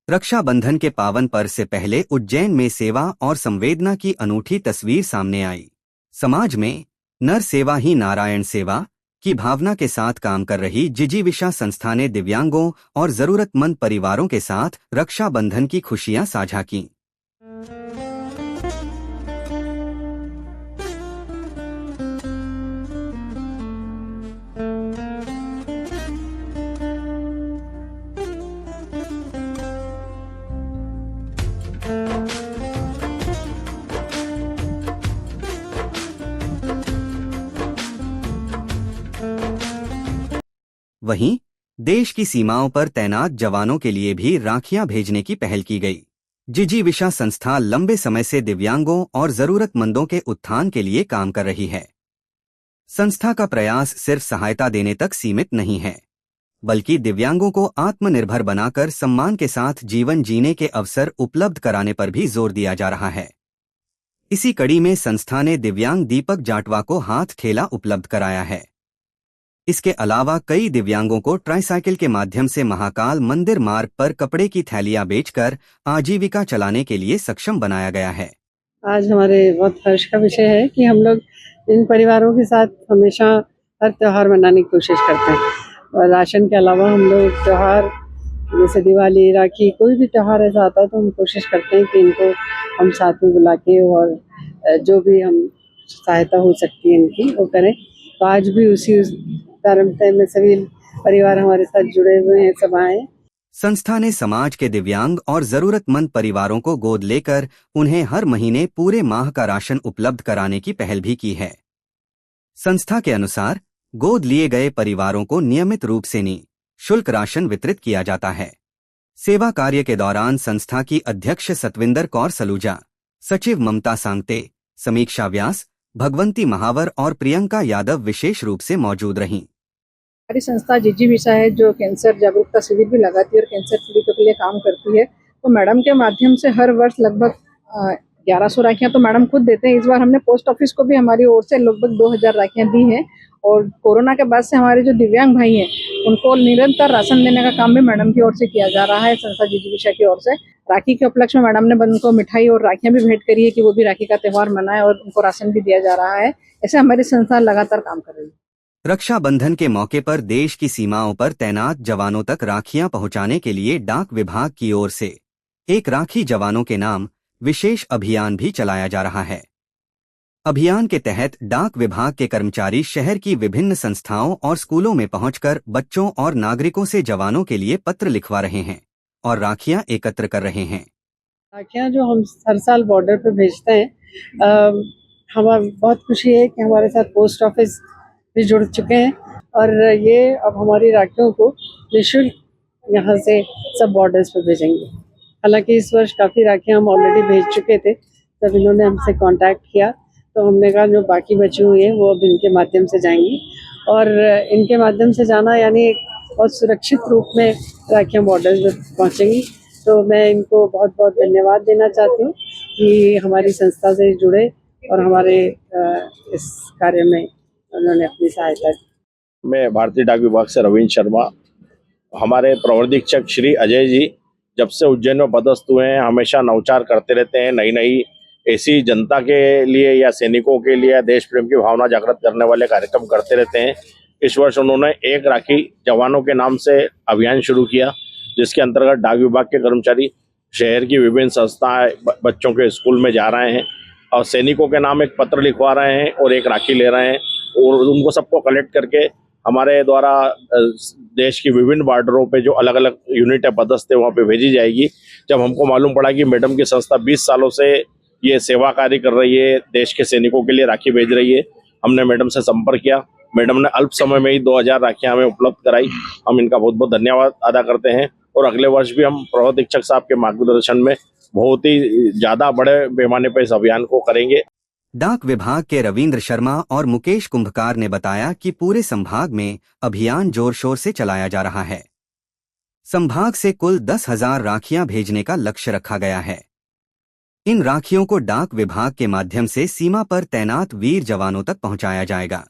रक्षाबंधन के पावन पर्व से पहले उज्जैन में सेवा और संवेदना की अनूठी तस्वीर सामने आई। समाज में नर सेवा ही नारायण सेवा की भावना के साथ काम कर रही जिजीविषा संस्था ने दिव्यांगों और जरूरतमंद परिवारों के साथ रक्षाबंधन की खुशियां साझा की। वहीं देश की सीमाओं पर तैनात जवानों के लिए भी राखियां भेजने की पहल की गई। जिजीविषा संस्था लंबे समय से दिव्यांगों और जरूरतमंदों के उत्थान के लिए काम कर रही है। संस्था का प्रयास सिर्फ सहायता देने तक सीमित नहीं है, बल्कि दिव्यांगों को आत्मनिर्भर बनाकर सम्मान के साथ जीवन जीने के अवसर उपलब्ध कराने पर भी जोर दिया जा रहा है। इसी कड़ी में संस्था ने दिव्यांग दीपक जाटवा को हाथ ठेला उपलब्ध कराया है। इसके अलावा कई दिव्यांगों को ट्राइसाइकिल के माध्यम से महाकाल मंदिर मार्ग पर कपड़े की थैलियां बेचकर आजीविका चलाने के लिए सक्षम बनाया गया है। आज हमारे बहुत हर्ष का विषय है कि हम लोग इन परिवारों के साथ हमेशा हर त्योहार मनाने की कोशिश करते हैं। और राशन के अलावा हम लोग त्योहार जैसे दिवाली, राखी, कोई भी त्योहार ऐसा आता है तो हम कोशिश करते हैं कि इनको हम साथ में बुला के और जो भी हम सहायता हो सकती है इनकी वो करें। तो आज भी उसी धर्मतय में सभी परिवार हमारे साथ जुड़े हुए हैं, सब आए। संस्था ने समाज के दिव्यांग और जरूरतमंद परिवारों को गोद लेकर उन्हें हर महीने पूरे माह का राशन उपलब्ध कराने की पहल भी की है। संस्था के अनुसार गोद लिए गए परिवारों को नियमित रूप से निःशुल्क राशन वितरित किया जाता है। सेवा कार्य के दौरान संस्था की अध्यक्ष सतविंदर कौर सलूजा, सचिव ममता सांगते, समीक्षा व्यास, भगवंती महावर और प्रियंका यादव विशेष रूप से मौजूद रहीं। हमारी संस्था जिजीविषा है जो कैंसर जागरूकता शिविर भी लगाती है और कैंसर पीड़ितों के लिए काम करती है। तो मैडम के माध्यम से हर वर्ष लगभग 1100 राखियां तो मैडम खुद देते हैं। इस बार हमने पोस्ट ऑफिस को भी हमारी ओर से लगभग 2000 राखियां दी हैं। और कोरोना के बाद से हमारे जो दिव्यांग भाई हैं उनको निरंतर राशन देने का काम भी मैडम की ओर से किया जा रहा है। संस्था जिजीविषा की ओर से राखी के उपलक्ष्य में मैडम ने उनको मिठाई और राखियां भी भेंट करी है कि वो भी राखी का त्यौहार मनाए और उनको राशन भी दिया जा रहा है। ऐसे हमारी संस्था लगातार काम कर रही है। रक्षाबंधन के मौके पर देश की सीमाओं पर तैनात जवानों तक राखियां पहुंचाने के लिए डाक विभाग की ओर से एक राखी जवानों के नाम विशेष अभियान भी चलाया जा रहा है। अभियान के तहत डाक विभाग के कर्मचारी शहर की विभिन्न संस्थाओं और स्कूलों में पहुंचकर बच्चों और नागरिकों से जवानों के लिए पत्र लिखवा रहे हैं और राखियां एकत्र कर रहे हैं। राखियां जो हम हर साल बॉर्डर पे भेजते हैं, हमें बहुत खुशी है कि हमारे साथ पोस्ट ऑफिस भी जुड़ चुके हैं और ये अब हमारी राखियों को निःशुल्क यहाँ से सब बॉर्डर्स पे भेजेंगे। हालांकि इस वर्ष काफ़ी राखियाँ हम ऑलरेडी भेज चुके थे, तब इन्होंने हमसे कांटेक्ट किया तो हमने कहा जो बाकी बची हुई हैं वो अब इनके माध्यम से जाएंगी और इनके माध्यम से जाना यानी बहुत सुरक्षित रूप में राखियाँ बॉर्डर्स में पहुँचेंगी। तो मैं इनको बहुत बहुत धन्यवाद देना चाहती हूँ कि हमारी संस्था से जुड़े और हमारे इस कार्य में उन्होंने अपनी सहायता दी। मैं भारतीय डाक विभाग से रविंद्र शर्मा। हमारे प्रवर्धीक्षक श्री अजय जी जब से उज्जैन में पदस्थ हुए हैं हमेशा नवचार करते रहते हैं। नई नई ऐसी जनता के लिए या सैनिकों के लिए देश प्रेम की भावना जागृत करने वाले कार्यक्रम करते रहते हैं। इस वर्ष उन्होंने एक राखी जवानों के नाम से अभियान शुरू किया, जिसके अंतर्गत डाक विभाग के कर्मचारी शहर की विभिन्न संस्थाएं बच्चों के स्कूल में जा रहे हैं और सैनिकों के नाम एक पत्र लिखवा रहे हैं और एक राखी ले रहे हैं और उनको सबको कलेक्ट करके हमारे द्वारा देश की विभिन्न बॉर्डरों पे जो अलग अलग यूनिट है पदस्थ है वहाँ पे भेजी जाएगी। जब हमको मालूम पड़ा कि मैडम की संस्था 20 सालों से ये सेवा कार्य कर रही है, देश के सैनिकों के लिए राखी भेज रही है, हमने मैडम से संपर्क किया। मैडम ने अल्प समय में ही 2000 राखियाँ हमें उपलब्ध कराई। हम इनका बहुत बहुत धन्यवाद अदा करते हैं और अगले वर्ष भी हम प्रवर्धीक्षक साहब के मार्गदर्शन में बहुत ही ज़्यादा बड़े पैमाने पर इस अभियान को करेंगे। डाक विभाग के रविंद्र शर्मा और मुकेश कुंभकार ने बताया कि पूरे संभाग में अभियान जोर शोर से चलाया जा रहा है। संभाग से कुल 10,000 राखियां भेजने का लक्ष्य रखा गया है। इन राखियों को डाक विभाग के माध्यम से सीमा पर तैनात वीर जवानों तक पहुंचाया जाएगा।